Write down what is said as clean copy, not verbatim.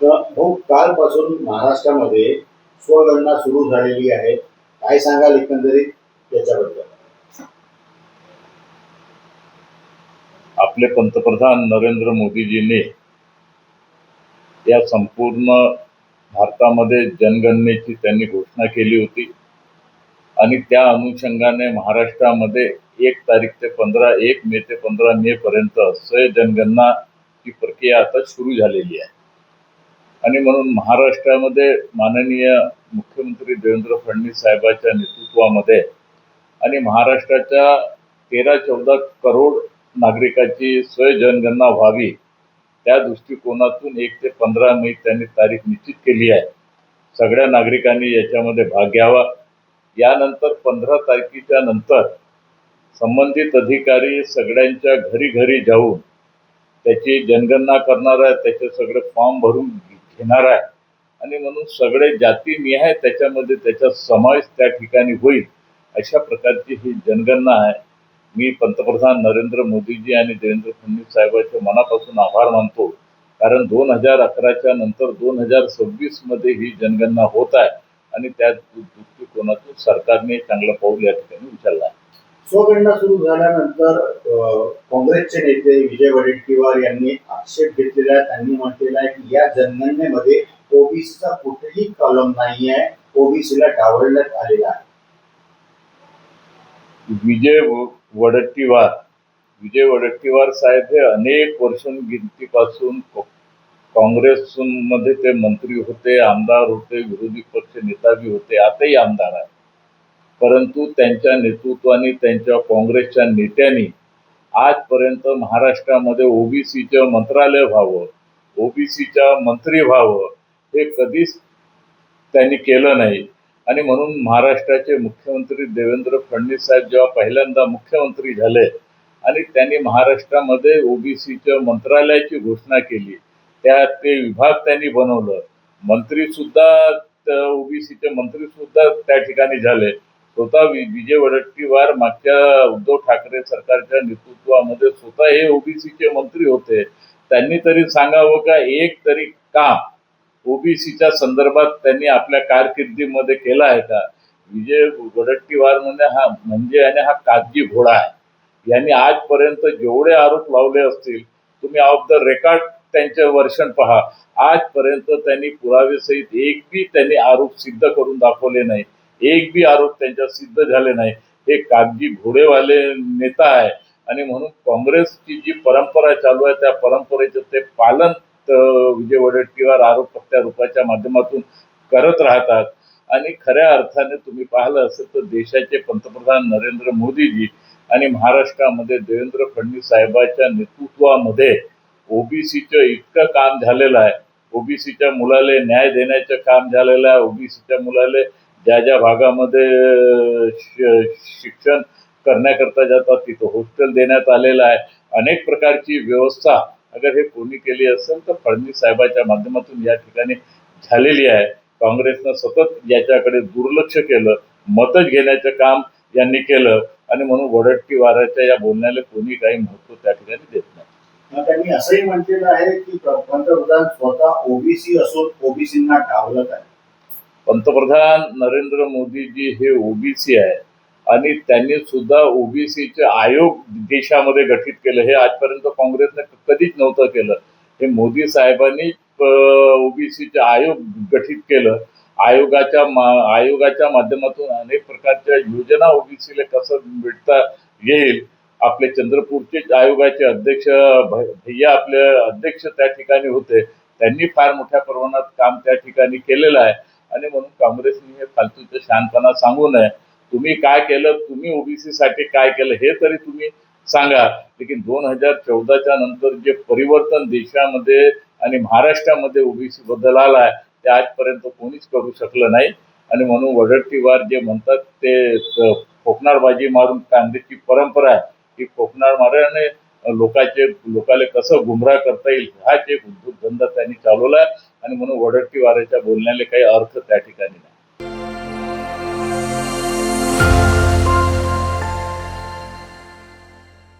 तर भाऊ कालपासून महाराष्ट्रामध्ये स्वगणना सुरू झालेली आहे. काय सांगाल एकंदरीत त्याच्याबद्दल? आपले पंतप्रधान नरेंद्र मोदीजींनी या संपूर्ण भारतामध्ये जनगणनेची त्यांनी घोषणा केली होती आणि त्या अनुषंगाने महाराष्ट्रामध्ये 1 मे ते 15 मे पर्यंत जनगणनाची प्रक्रिया आता सुरू झालेली आहे. आणि म्हणून महाराष्ट्रामध्ये माननीय मुख्यमंत्री देवेंद्र फडणवीस साहेबांच्या नेतृत्वामध्ये आणि महाराष्ट्राच्या 13-14 करोड नागरिकांची जनगणना व्हावी त्या दृष्टिकोनातून 1 ते 15 मे त्यांनी तारीख निश्चित केली आहे. सगळ्या नागरिकांनी याच्यामध्ये भाग घ्यावा. यानंतर 15 तारखेच्या नंतर संबंधित अधिकारी सगळ्यांच्या घरी घरी जाऊन त्याची जनगणना करणार आहे, त्याचे सगळे फॉर्म भरून घेणार आहे आणि म्हणून सगळे जातीनिहाय त्याच्यामध्ये त्याचा समावेश त्या ठिकाणी होईल अशा प्रकारची ही जनगणना आहे. मी पंतप्रधान नरेंद्र मोदीजी आणि देवेंद्र फडणवीस साहेबांचे मनापासून आभार मानतो, कारण 2011च्या नंतर 2026 मध्ये ही जनगणना होत आहे आणि त्या दृष्टिकोनातून सरकारने चांगलं पाऊल या ठिकाणी उचललं आहे. स्वगणना सुरू झाल्यानंतर काँग्रेसचे नेते विजय वडेट्टीवार यांनी आक्षेप घेतलेला आहे. त्यांनी म्हटलेलं आहे की या जनगणनेमध्ये ओबीसीचा कुठेही कॉलम नाही आहे, ओबीसीला डावलण्यात आलेला आहे. विजय वडेट्टीवार साहेब हे अनेक वर्षांपासून काँग्रेसमध्ये ते मंत्री होते, आमदार होते, विरोधी पक्ष नेता बी होते, आताही आमदार आहे. परंतु त्यांच्या नेतृत्वाने त्यांच्या काँग्रेसच्या नेत्यांनी आजपर्यंत महाराष्ट्रामध्ये ओबीसीचं मंत्रालय व्हावं, ओबीसीच्या मंत्री व्हावं हे कधीच त्यांनी केलं नाही. आणि म्हणून महाराष्ट्राचे मुख्यमंत्री देवेंद्र फडणवीस साहेब जेव्हा पहिल्यांदा मुख्यमंत्री झाले आणि त्यांनी महाराष्ट्रामध्ये ओबीसीच्या मंत्रालयाची घोषणा केली, त्यात ते विभाग त्यांनी बनवलं, मंत्री सुद्धा ओबीसीचे मंत्री सुद्धा त्या ठिकाणी झाले. स्वतः विजय वडेट्टीवार मागच्या उद्धव ठाकरे सरकारच्या नेतृत्वामध्ये स्वतः हे ओबीसीचे मंत्री होते. त्यांनी तरी सांगावं का एक तरी काम ओबीसीच्या संदर्भात त्यांनी आपल्या कारकिर्दीमध्ये केला आहे का? विजय वडेट्टीवार म्हणजे हा कागजी घोडा आहे. यांनी आजपर्यंत जेवढे आरोप लावले असतील, तुम्ही ऑफ द रेकॉर्ड त्यांचे वर्षन पहा, आजपर्यंत त्यांनी पुरावेसहित एक बी त्यांनी आरोप सिद्ध करून दाखवले नाही, एक बी आरोप त्यांच्या सिद्ध झाले नाही. हे कागजी घोडेवाले नेता आहे आणि म्हणून काँग्रेसची जी परंपरा चालू आहे त्या परंपरेचं ते पालन विजय वडेट्टीवार आरोप प्रत्यारोपाच्या माध्यमातून करत राहतात. आणि खऱ्या अर्थाने तुम्ही पाहिलं असेल तर देशाचे पंतप्रधान नरेंद्र मोदीजी आणि महाराष्ट्रामध्ये देवेंद्र फडणवीस साहेबांच्या नेतृत्वामध्ये ओबीसीचं इतकं काम झालेलं आहे, ओबीसीच्या मुलाले न्याय देण्याचं काम झालेलं आहे, ओबीसीच्या मुलाले ज्या भागामध्ये शिक्षण करण्याकरता जातात तिथं हॉस्टेल देण्यात आलेलं आहे. अनेक प्रकारची व्यवस्था अगर हे कोणी केली असेल तर फडणवीस साहेबांच्या माध्यमातून या ठिकाणी झालेली आहे. काँग्रेसनं सतत याच्याकडे दुर्लक्ष केलं, मतच घेण्याचं काम यांनी केलं आणि म्हणून वडेट्टीवाराच्या या बोलण्याला कोणी काही महत्व त्या ठिकाणी देत नाही. त्यांनी असंही म्हटलेलं आहे की पंतप्रधान स्वतः ओबीसी असून ओबीसींना डावलत आहे. पंतप्रधान नरेंद्र मोदीजी हे ओबीसी आहे आणि त्यांनी सुद्धा ओबीसीचे आयोग देशामध्ये गठीत केलं. हे आजपर्यंत काँग्रेसने कधीच नव्हतं केलं. हे मोदी साहेबांनी ओबीसीचे आयोग गठीत केलं. आयोगाच्या माध्यमातून अनेक प्रकारच्या योजना ओबीसीला कसं भेटता येईल. आपले चंद्रपूरचे आयोगाचे अध्यक्ष भैया आपले अध्यक्ष त्या ठिकाणी होते, त्यांनी फार मोठ्या प्रमाणात काम त्या ठिकाणी केलेलं आहे. आणि म्हणून काँग्रेसने हे फालतूचं शहाणपणा सांगू नये. तुम्ही काय केलं, तुम्ही ओबीसी साठी काय केलं हे तरी तुम्ही सांगा. लेकिन 2014च्या नंतर जे परिवर्तन देशामध्ये आणि महाराष्ट्रामध्ये ओबीसी बद्दल आला आहे ते आजपर्यंत कोणीच करू शकलं नाही. आणि म्हणून वडेट्टीवार जे म्हणतात ते खोकणारबाजी मारून काँग्रेसची परंपरा आहे, ही खोकणाळ मारण्याने लोकाले कसं गुमराह करता येईल हाच एक उद्योगधंदा त्यांनी चालवला आहे. आणि म्हणून वडेट्टीवाराच्या बोलण्याला काही अर्थ त्या ठिकाणी नाही.